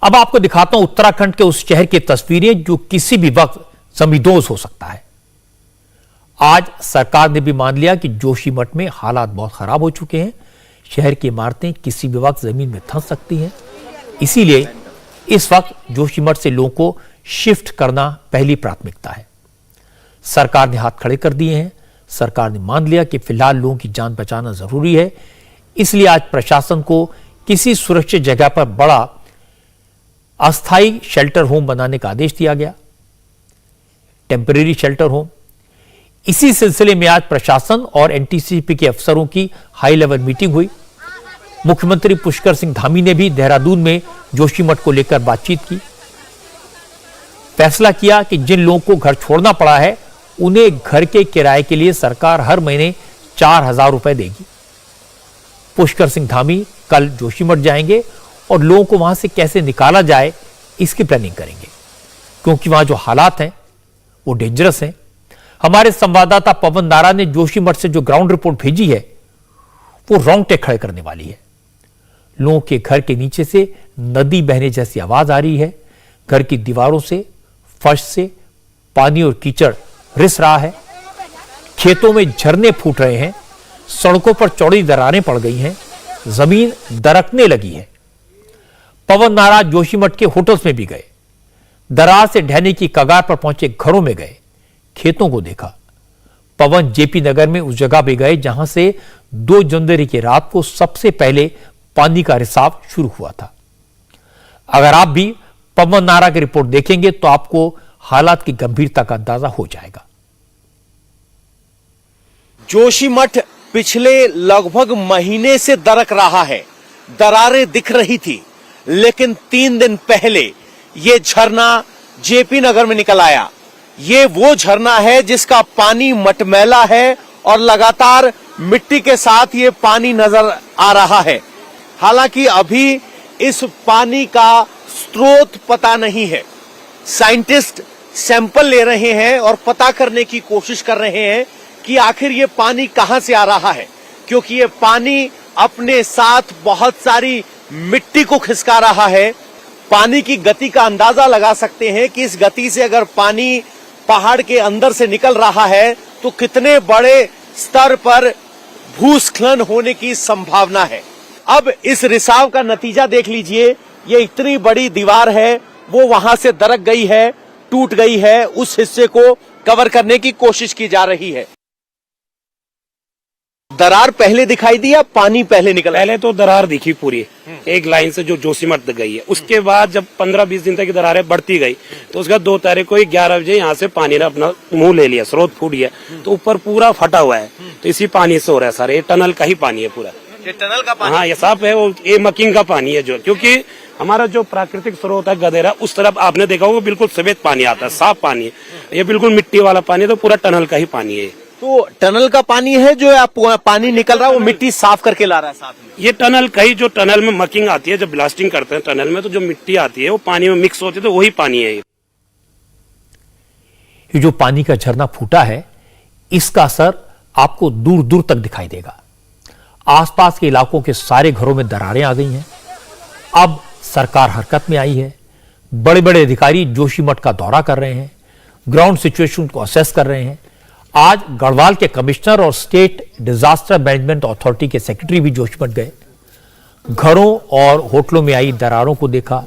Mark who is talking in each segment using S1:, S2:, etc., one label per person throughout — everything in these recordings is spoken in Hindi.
S1: अब आपको दिखाता हूं उत्तराखंड के उस शहर की तस्वीरें जो किसी भी वक्त जमींदोज हो सकता है। आज सरकार ने भी मान लिया कि जोशीमठ में हालात बहुत खराब हो चुके हैं। शहर की इमारतें किसी भी वक्त जमीन में धंस सकती हैं। इसीलिए इस वक्त जोशीमठ से लोगों को शिफ्ट करना पहली प्राथमिकता है। सरकार ने हाथ खड़े कर दिए हैं। सरकार ने मान लिया कि फिलहाल लोगों की जान बचाना जरूरी है। इसलिए आज प्रशासन को किसी सुरक्षित जगह पर बड़ा अस्थायी शेल्टर होम बनाने का आदेश दिया गया, टेम्परेरी शेल्टर होम। इसी सिलसिले में आज प्रशासन और एनटीसीपी के अफसरों की हाई लेवल मीटिंग हुई। मुख्यमंत्री पुष्कर सिंह धामी ने भी देहरादून में जोशीमठ को लेकर बातचीत की। फैसला किया कि जिन लोगों को घर छोड़ना पड़ा है उन्हें घर के किराए के लिए सरकार हर महीने 4,000 रुपए देगी। पुष्कर सिंह धामी कल जोशीमठ जाएंगे और लोगों को वहां से कैसे निकाला जाए इसकी प्लानिंग करेंगे, क्योंकि वहां जो हालात हैं वो डेंजरस हैं। हमारे संवाददाता पवन नारा ने जोशीमठ से जो ग्राउंड रिपोर्ट भेजी है वो रोंगटे खड़े करने वाली है। लोगों के घर के नीचे से नदी बहने जैसी आवाज आ रही है। घर की दीवारों से, फर्श से पानी और कीचड़ रिस रहा है। खेतों में झरने फूट रहे हैं। सड़कों पर चौड़ी दरारें पड़ गई हैं। जमीन दरकने लगी है। पवन नारा जोशीमठ के होटल्स में भी गए। दरार से ढहने की कगार पर पहुंचे घरों में गए, खेतों को देखा। पवन जेपी नगर में उस जगह भी गए जहां से 2 जनवरी की रात को सबसे पहले पानी का रिसाव शुरू हुआ था। अगर आप भी पवन नारा की रिपोर्ट देखेंगे तो आपको हालात की गंभीरता का अंदाजा हो जाएगा।
S2: जोशीमठ पिछले लगभग महीने से दरक रहा है। दरारें दिख रही थी, लेकिन 3 दिन पहले ये झरना जेपी नगर में निकल आया। ये वो झरना है जिसका पानी मटमैला है और लगातार मिट्टी के साथ ये पानी नजर आ रहा है। हालांकि अभी इस पानी का स्रोत पता नहीं है। साइंटिस्ट सैंपल ले रहे हैं और पता करने की कोशिश कर रहे हैं कि आखिर ये पानी कहां से आ रहा है, क्योंकि ये पानी अपने साथ बहुत सारी मिट्टी को खिसका रहा है। पानी की गति का अंदाजा लगा सकते हैं कि इस गति से अगर पानी पहाड़ के अंदर से निकल रहा है तो कितने बड़े स्तर पर भूस्खलन होने की संभावना है। अब इस रिसाव का नतीजा देख लीजिए। ये इतनी बड़ी दीवार है वो वहां से दरक गई है, टूट गई है। उस हिस्से को कवर करने की कोशिश की जा रही है। दरार पहले दिखाई दी या पानी पहले निकला?
S3: पहले तो दरार दिखी पूरी एक लाइन से जो जोशीमठ तक गई है। उसके बाद जब 15-20 दिन तक की दरारें बढ़ती गई तो उसके बाद 2 तारीख को 11 बजे यहाँ से पानी ने अपना मुंह ले लिया, स्रोत फूट गया। तो ऊपर पूरा फटा हुआ है, तो इसी पानी से हो रहा है सारे। ये टनल का ही पानी है पूरा।
S2: ये टनल का पानी?
S3: हाँ, ये साफ है। वो ये मकिंग का पानी है जो, क्योंकि हमारा जो प्राकृतिक स्रोत है गदेरा, उस तरफ आपने देखा होगा बिल्कुल सफेद पानी आता है, साफ पानी है। ये बिल्कुल मिट्टी वाला पानी है, तो पूरा टनल का ही पानी है।
S2: तो टनल का पानी है जो आप पानी निकल रहा है वो मिट्टी साफ करके ला रहा है साथ में?
S3: ये टनल का ही, जो टनल में मकिंग आती है, जब ब्लास्टिंग करते हैं टनल में तो जो मिट्टी आती है वो पानी में मिक्स होती है, तो वही पानी है।
S1: ये जो पानी का झरना फूटा है इसका असर आपको दूर दूर तक दिखाई देगा। आसपास के इलाकों के सारे घरों में दरारें आ गई हैं। अब सरकार हरकत में आई है। बड़े बड़े अधिकारी जोशीमठ का दौरा कर रहे हैं, ग्राउंड सिचुएशन को असेस कर रहे हैं। आज गढ़वाल के कमिश्नर और स्टेट डिजास्टर मैनेजमेंट अथॉरिटी के सेक्रेटरी भी जोशीमठ गए। घरों और होटलों में आई दरारों को देखा,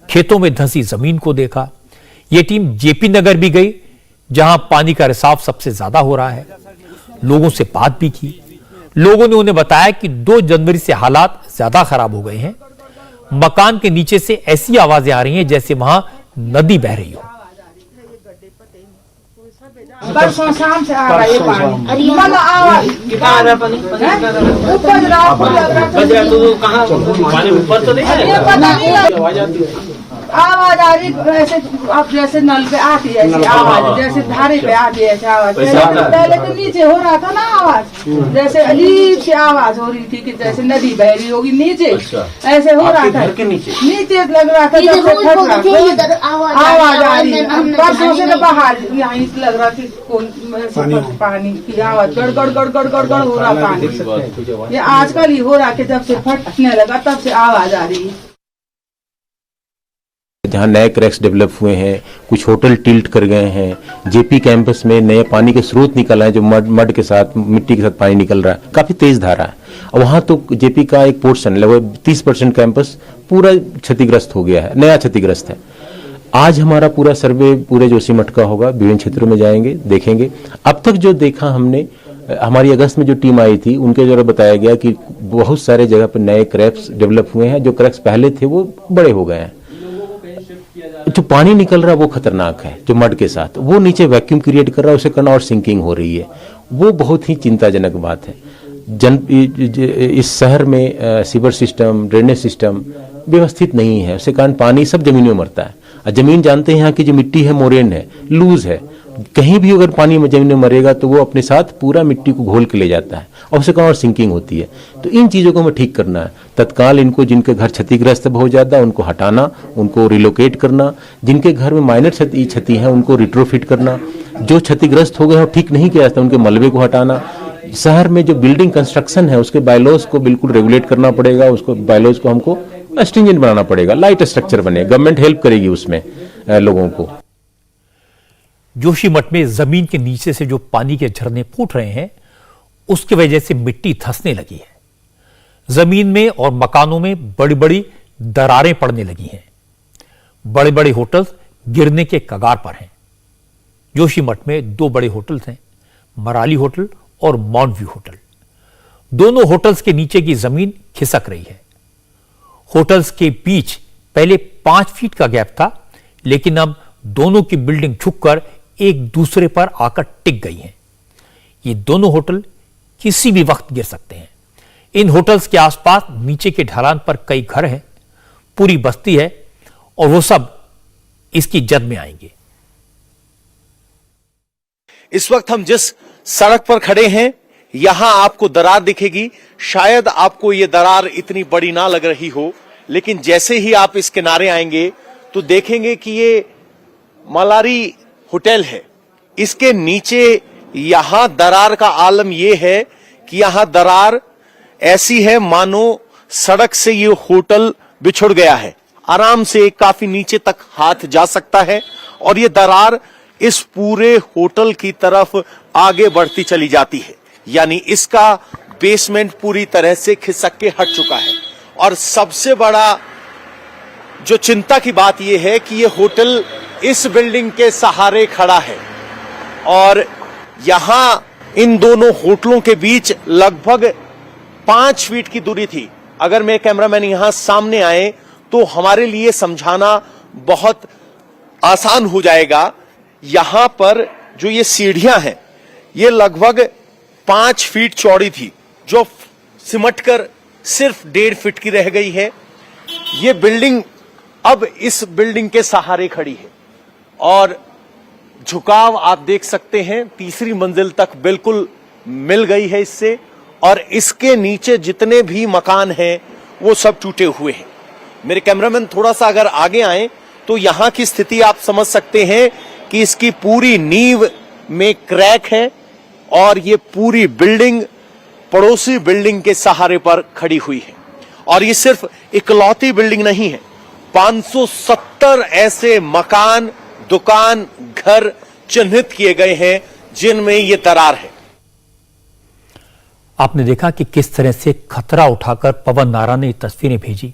S1: खेतों में धंसी जमीन को देखा। यह टीम जेपी नगर भी गई जहां पानी का रिसाव सबसे ज्यादा हो रहा है। लोगों से बात भी की। लोगों ने उन्हें बताया कि 2 जनवरी से हालात ज्यादा खराब हो गए हैं। मकान के नीचे से ऐसी आवाजें आ रही हैं जैसे वहां नदी बह रही हो।
S4: परसों शाम से आ रहा है पानी।
S5: पानी ऊपर तो नहीं है,
S4: आवाज आ रही वैसे, अब जैसे नल पे आती है ऐसी आवाज, जैसे धारे पे आती है ऐसी आवाज। पहले तो नीचे हो रहा था ना आवाज, जैसे अजीब सी आवाज हो रही थी कि जैसे नदी बह रही होगी नीचे। ऐसे हो रहा था, नीचे लग रहा था आवाज आ रही है। परसों से तो बाहर यहाँ लग रहा थी पानी की आवाज, गड़गड़ गड़गड़ गड़गड़ हो रहा पानी। ये आजकल ही हो रहा कि जब से फटने लगा तब से आवाज आ रही है।
S6: जहाँ नए क्रैक्स डेवलप हुए हैं, कुछ होटल टिल्ट कर गए हैं, जेपी कैंपस में नए पानी के स्रोत निकल रहे हैं, जो मड के साथ, मिट्टी के साथ पानी निकल रहा है, काफी तेज धारा है। और वहां तो जेपी का एक पोर्शन लगभग 30% कैंपस पूरा क्षतिग्रस्त हो गया है, नया क्षतिग्रस्त है। आज हमारा पूरा सर्वे पूरे जोशीमठ का होगा, विभिन्न क्षेत्रों में जाएंगे, देखेंगे। अब तक जो देखा हमने, हमारी अगस्त में जो टीम आई थी उनके द्वारा बताया गया कि बहुत सारे जगह पर नए क्रैक्स डेवलप हुए हैं, जो क्रैक्स पहले थे वो बड़े हो गए हैं। जो पानी निकल रहा है वो खतरनाक है, जो मड के साथ वो नीचे वैक्यूम क्रिएट कर रहा है, उसे करना और सिंकिंग हो रही है, वो बहुत ही चिंताजनक बात है। इस शहर में सीवर सिस्टम, ड्रेनेज सिस्टम व्यवस्थित नहीं है, उसके कारण पानी सब जमीन में मरता है। और जमीन जानते हैं यहाँ की जो मिट्टी है मोरेन है, लूज है, कहीं भी अगर पानी में जमीन में मरेगा तो वो अपने साथ पूरा मिट्टी को घोल के ले जाता है और उससे और सिंकिंग होती है। तो इन चीजों को हमें ठीक करना है तत्काल। इनको जिनके घर क्षतिग्रस्त बहुत ज्यादा उनको हटाना, उनको रिलोकेट करना, जिनके घर में माइनर क्षति है उनको रिट्रोफिट करना, जो क्षतिग्रस्त हो गए और ठीक नहीं किया जाता उनके मलबे को हटाना। शहर में जो बिल्डिंग कंस्ट्रक्शन है उसके बायलॉज को बिल्कुल रेगुलेट करना पड़ेगा, उसको बायलॉज को हमको स्ट्रिंजेंट बनाना पड़ेगा, लाइट स्ट्रक्चर बने, गवर्नमेंट हेल्प करेगी उसमें लोगों को।
S1: जोशीमठ में जमीन के नीचे से जो पानी के झरने फूट रहे हैं उसकी वजह से मिट्टी धंसने लगी है। जमीन में और मकानों में बड़ी बड़ी दरारें पड़ने लगी हैं। बड़े बड़े होटल्स गिरने के कगार पर हैं। जोशीमठ में 2 बड़े होटल्स हैं, मराली होटल और माउंट व्यू होटल। दोनों होटल्स के नीचे की जमीन खिसक रही है। होटल्स के बीच पहले 5 फीट का गैप था, लेकिन अब दोनों की बिल्डिंग झुककर एक दूसरे पर आकर टिक गई हैं। ये दोनों होटल किसी भी वक्त गिर सकते हैं। इन होटल्स के आसपास नीचे के ढलान पर कई घर हैं, पूरी बस्ती है और वो सब इसकी जद में आएंगे।
S2: इस वक्त हम जिस सड़क पर खड़े हैं यहां आपको दरार दिखेगी। शायद आपको यह दरार इतनी बड़ी ना लग रही हो, लेकिन जैसे ही आप इस किनारे आएंगे तो देखेंगे कि ये मलारी होटल है। इसके नीचे यहां दरार का आलम यह है कि यहां दरार ऐसी है मानो सड़क से ये होटल बिछुड़ गया है। आराम से काफी नीचे तक हाथ जा सकता है और ये दरार इस पूरे होटल की तरफ आगे बढ़ती चली जाती है, यानी इसका बेसमेंट पूरी तरह से खिसक के हट चुका है। और सबसे बड़ा जो चिंता की बात यह है कि यह होटल इस बिल्डिंग के सहारे खड़ा है और यहां इन दोनों होटलों के बीच लगभग 5 फीट की दूरी थी। अगर मेरे कैमरामैन यहां सामने आए तो हमारे लिए समझाना बहुत आसान हो जाएगा। यहां पर जो ये सीढ़ियां हैं ये लगभग 5 फीट चौड़ी थी, जो सिमटकर सिर्फ 1.5 फीट की रह गई है। ये बिल्डिंग अब इस बिल्डिंग के सहारे खड़ी है और झुकाव आप देख सकते हैं, 3री मंजिल तक बिल्कुल मिल गई है इससे। और इसके नीचे जितने भी मकान हैं वो सब टूटे हुए हैं। मेरे कैमरामैन थोड़ा सा अगर आगे आए तो यहां की स्थिति आप समझ सकते हैं कि इसकी पूरी नींव में क्रैक है और ये पूरी बिल्डिंग पड़ोसी बिल्डिंग के सहारे पर खड़ी हुई है। और ये सिर्फ इकलौती बिल्डिंग नहीं है, 570 ऐसे मकान, दुकान, घर चिन्हित किए गए हैं जिनमें ये दरार है।
S1: आपने देखा कि किस तरह से खतरा उठाकर पवन नारा ने तस्वीरें भेजी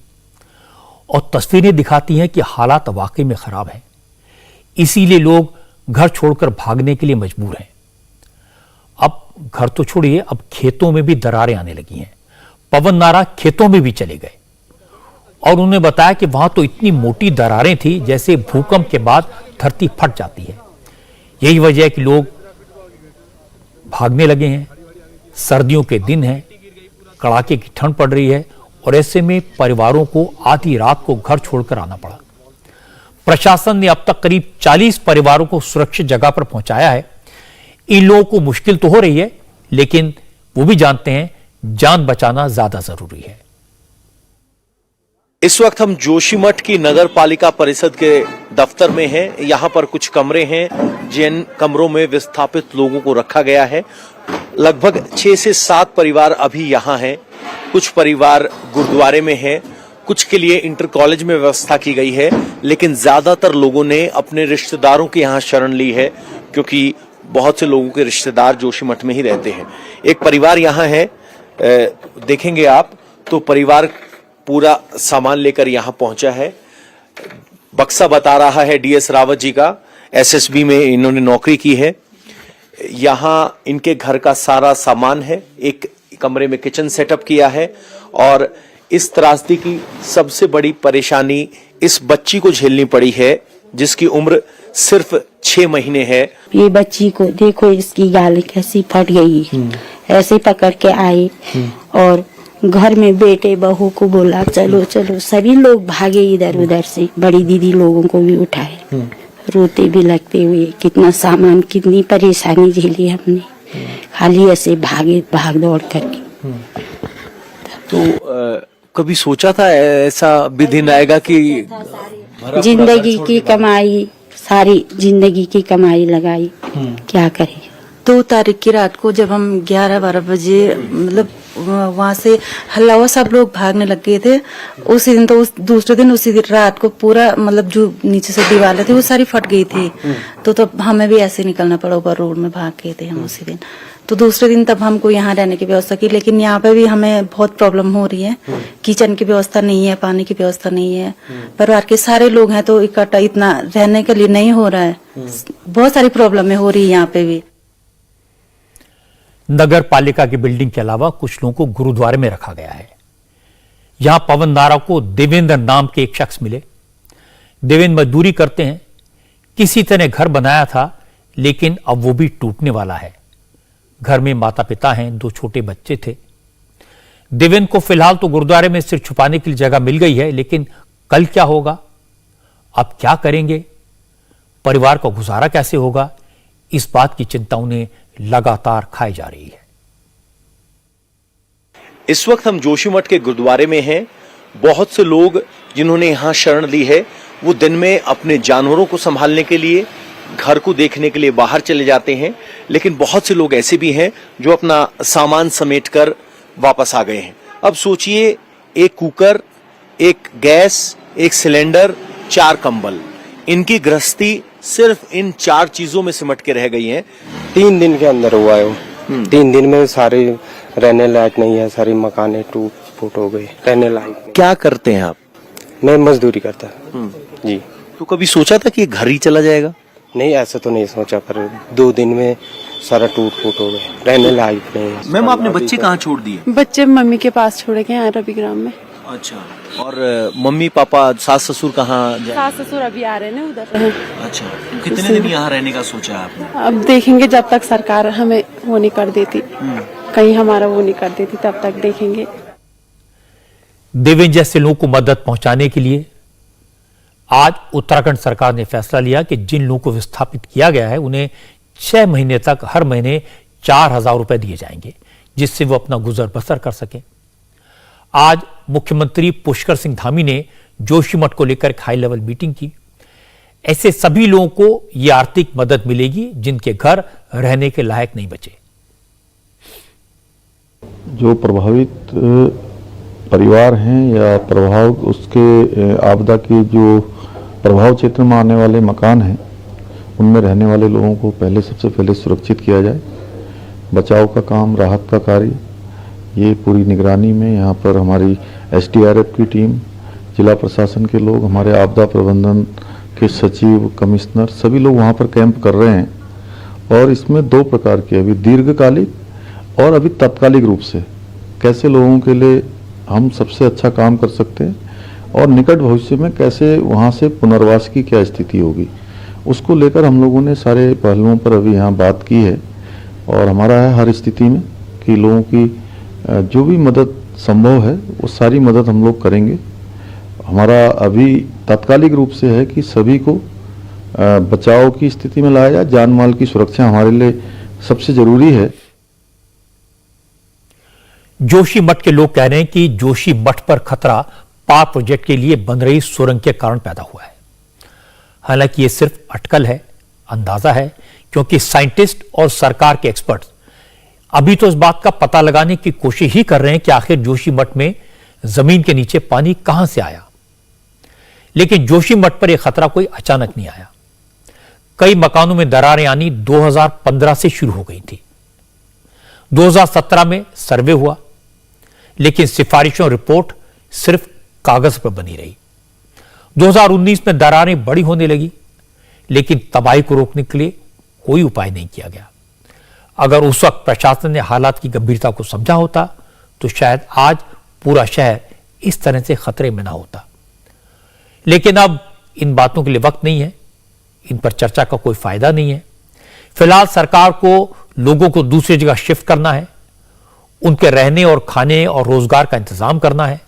S1: और तस्वीरें दिखाती हैं कि हालात वाकई में खराब हैं। इसीलिए लोग घर छोड़कर भागने के लिए मजबूर हैं। अब घर तो छोड़िए, अब खेतों में भी दरारें आने लगी हैं। पवन नारा खेतों में भी चले गए और उन्होंने बताया कि वहां तो इतनी मोटी दरारें थी जैसे भूकंप के बाद धरती फट जाती है। यही वजह है कि लोग भागने लगे हैं। सर्दियों के दिन हैं, कड़ाके की ठंड पड़ रही है और ऐसे में परिवारों को आधी रात को घर छोड़कर आना पड़ा। प्रशासन ने अब तक करीब 40 परिवारों को सुरक्षित जगह पर पहुंचाया है। इन लोगों को मुश्किल तो हो रही है, लेकिन वो भी जानते हैं जान बचाना ज्यादा जरूरी है।
S2: इस वक्त हम जोशीमठ की नगर पालिका परिषद के दफ्तर में हैं। यहां पर कुछ कमरे हैं जिन कमरों में विस्थापित लोगों को रखा गया है। लगभग 6 से 7 परिवार अभी यहां हैं। कुछ परिवार गुरुद्वारे में हैं, कुछ के लिए इंटर कॉलेज में व्यवस्था की गई है, लेकिन ज्यादातर लोगों ने अपने रिश्तेदारों के यहाँ शरण ली है, क्योंकि बहुत से लोगों के रिश्तेदार जोशीमठ में ही रहते हैं। एक परिवार यहाँ है, देखेंगे आप तो परिवार पूरा सामान लेकर यहाँ पहुंचा है। बक्सा बता रहा है डीएस रावत जी का, एसएसबी में इन्होंने नौकरी की है। यहाँ इनके घर का सारा सामान है, एक कमरे में किचन सेटअप किया है। और इस त्रासदी की सबसे बड़ी परेशानी इस बच्ची को झेलनी पड़ी है, जिसकी उम्र सिर्फ 6 महीने है।
S7: ये बच्ची को देखो, इसकी गाल कैसी फट गई, ऐसे पकड़ के आई और घर में बेटे बहू को बोला चलो चलो, सभी लोग भागे इधर उधर से, बड़ी दीदी लोगों को भी उठाए, रोते भी लगते हुए। कितना सामान, कितनी परेशानी झेली हमने, खाली ऐसे भागे भाग दौड़ करके।
S2: तो कभी सोचा था ऐसा भी दिन आएगा कि
S7: जिंदगी की कमाई, सारी जिंदगी की कमाई लगाई, क्या करें।
S8: 2 तारीख की रात को जब हम 11-12 बजे मतलब वहाँ से हल्ला हुआ, सब लोग भागने लग गए थे। उसी दिन तो दूसरे दिन उसी रात को पूरा मतलब जो नीचे से दीवारें थी वो सारी फट गई थी। तो तब हमें भी ऐसे निकलना पड़ा, ऊपर रोड में भाग गए थे हम उसी दिन। तो दूसरे दिन तब हमको यहाँ रहने की व्यवस्था की, लेकिन यहाँ पे भी हमें बहुत प्रॉब्लम हो रही है। किचन की व्यवस्था नहीं है, पानी की व्यवस्था नहीं है, परिवार के सारे लोग हैं तो इकट्ठा इतना रहने के लिए नहीं हो रहा है। बहुत सारी प्रॉब्लमें हो रही है यहाँ पे भी।
S1: नगर पालिका की बिल्डिंग के अलावा कुछ लोगों को गुरुद्वारे में रखा गया है। यहां पवन नारा को देवेंद्र नाम के एक शख्स मिले। देवेंद्र मजदूरी करते हैं, किसी तरह घर बनाया था, लेकिन अब वो भी टूटने वाला है। घर में माता पिता हैं, 2 छोटे बच्चे थे। देवेंद्र को फिलहाल तो गुरुद्वारे में सिर छुपाने के लिए जगह मिल गई है, लेकिन कल क्या होगा, अब क्या करेंगे, परिवार का गुजारा कैसे होगा, इस बात की चिंता उन्हें लगातार खाई जा रही है।
S2: इस वक्त हम जोशीमठ के गुरुद्वारे में हैं। बहुत से लोग जिन्होंने यहाँ शरण ली है, वो दिन में अपने जानवरों को संभालने के लिए, घर को देखने के लिए बाहर चले जाते हैं, लेकिन बहुत से लोग ऐसे भी हैं जो अपना सामान समेटकर वापस आ गए हैं। अब सोचिए, एक कुकर, एक गैस, एक सिलेंडर, 4 कंबल, इनकी गृहस्थी सिर्फ इन 4 चीजों में सिमट के रह गई है।
S9: 3 दिन के अंदर हुआ है वो। 3 दिन में सारे रहने लायक नहीं है, सारी मकाने टूट फूट हो गई, रहने लायक।
S2: क्या करते हैं आप?
S9: मैं मजदूरी करता जी।
S2: तो कभी सोचा था कि ये घर ही चला जाएगा?
S9: नहीं, ऐसा तो नहीं सोचा, पर 2 दिन में सारा टूट फूट हो गया, रहने लायक नहीं है।
S2: मैम, आपने बच्चे कहाँ छोड़ दिए?
S10: बच्चे मम्मी के पास छोड़े गए हैं रविग्राम में।
S2: अच्छा, और मम्मी पापा सास ससुर कहाँ?
S10: सास ससुर अभी आ रहे हैं उधर।
S2: अच्छा, कितने दिन यहाँ रहने का सोचा है आपने?
S10: अब देखेंगे, जब तक सरकार हमें वो नहीं कर देती, कहीं हमारा वो नहीं कर देती, तब तक देखेंगे।
S1: देवेंद्र जैसे लोगों को मदद पहुंचाने के लिए आज उत्तराखंड सरकार ने फैसला लिया कि जिन लोगों को विस्थापित किया गया है, उन्हें 6 महीने तक हर महीने 4,000 रुपए दिए जाएंगे, जिससे वो अपना गुजर बसर कर सकें। आज मुख्यमंत्री पुष्कर सिंह धामी ने जोशीमठ को लेकर एक हाई लेवल मीटिंग की। ऐसे सभी लोगों को यह आर्थिक मदद मिलेगी जिनके घर रहने के लायक नहीं बचे।
S11: जो प्रभावित परिवार हैं या प्रभाव उसके आपदा की जो प्रभाव क्षेत्र में आने वाले मकान हैं, उनमें रहने वाले लोगों को पहले सबसे पहले सुरक्षित किया जाए। बचाव का काम, राहत का कार्य, ये पूरी निगरानी में यहाँ पर हमारी एसडीआरएफ की टीम, जिला प्रशासन के लोग, हमारे आपदा प्रबंधन के सचिव, कमिश्नर, सभी लोग वहाँ पर कैंप कर रहे हैं। और इसमें 2 प्रकार के, अभी दीर्घकालिक और अभी तात्कालिक रूप से कैसे लोगों के लिए हम सबसे अच्छा काम कर सकते हैं और निकट भविष्य में कैसे वहाँ से पुनर्वास की क्या स्थिति होगी, उसको लेकर हम लोगों ने सारे पहलुओं पर अभी यहाँ बात की है। और हमारा है हर स्थिति में कि लोगों की जो भी मदद संभव है वो सारी मदद हम लोग करेंगे। हमारा अभी तात्कालिक रूप से है कि सभी को बचाव की स्थिति में लाया जाए। जान माल की सुरक्षा हमारे लिए सबसे जरूरी है।
S1: जोशीमठ के लोग कह रहे हैं कि जोशीमठ पर खतरा पार प्रोजेक्ट के लिए बन रही सुरंग के कारण पैदा हुआ है। हालांकि ये सिर्फ अटकल है, अंदाजा है, क्योंकि साइंटिस्ट और सरकार के एक्सपर्ट्स अभी तो इस बात का पता लगाने की कोशिश ही कर रहे हैं कि आखिर जोशीमठ में जमीन के नीचे पानी कहां से आया। लेकिन जोशीमठ पर यह खतरा कोई अचानक नहीं आया। कई मकानों में दरारें आनी 2015 से शुरू हो गई थी। 2017 में सर्वे हुआ, लेकिन सिफारिशों रिपोर्ट सिर्फ कागज पर बनी रही। 2019 में दरारें बड़ी होने लगी, लेकिन तबाही को रोकने के लिए कोई उपाय नहीं किया गया। अगर उस वक्त प्रशासन ने हालात की गंभीरता को समझा होता तो शायद आज पूरा शहर इस तरह से खतरे में ना होता। लेकिन अब इन बातों के लिए वक्त नहीं है, इन पर चर्चा का कोई फायदा नहीं है। फिलहाल सरकार को लोगों को दूसरी जगह शिफ्ट करना है, उनके रहने और खाने और रोजगार का इंतजाम करना है,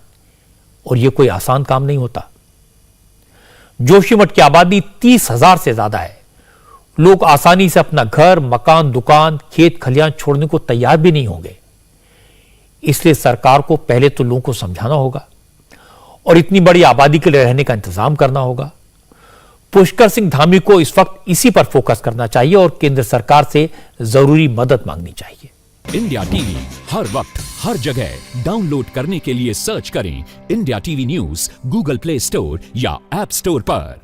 S1: और यह कोई आसान काम नहीं होता। जोशीमठ की आबादी 30,000 से ज्यादा है। लोग आसानी से अपना घर, मकान, दुकान, खेत खलियान छोड़ने को तैयार भी नहीं होंगे। इसलिए सरकार को पहले तो लोगों को समझाना होगा और इतनी बड़ी आबादी के लिए रहने का इंतजाम करना होगा। पुष्कर सिंह धामी को इस वक्त इसी पर फोकस करना चाहिए और केंद्र सरकार से जरूरी मदद मांगनी चाहिए।
S12: इंडिया टीवी हर वक्त हर जगह डाउनलोड करने के लिए सर्च करें India TV news Google play store या ऐप स्टोर पर।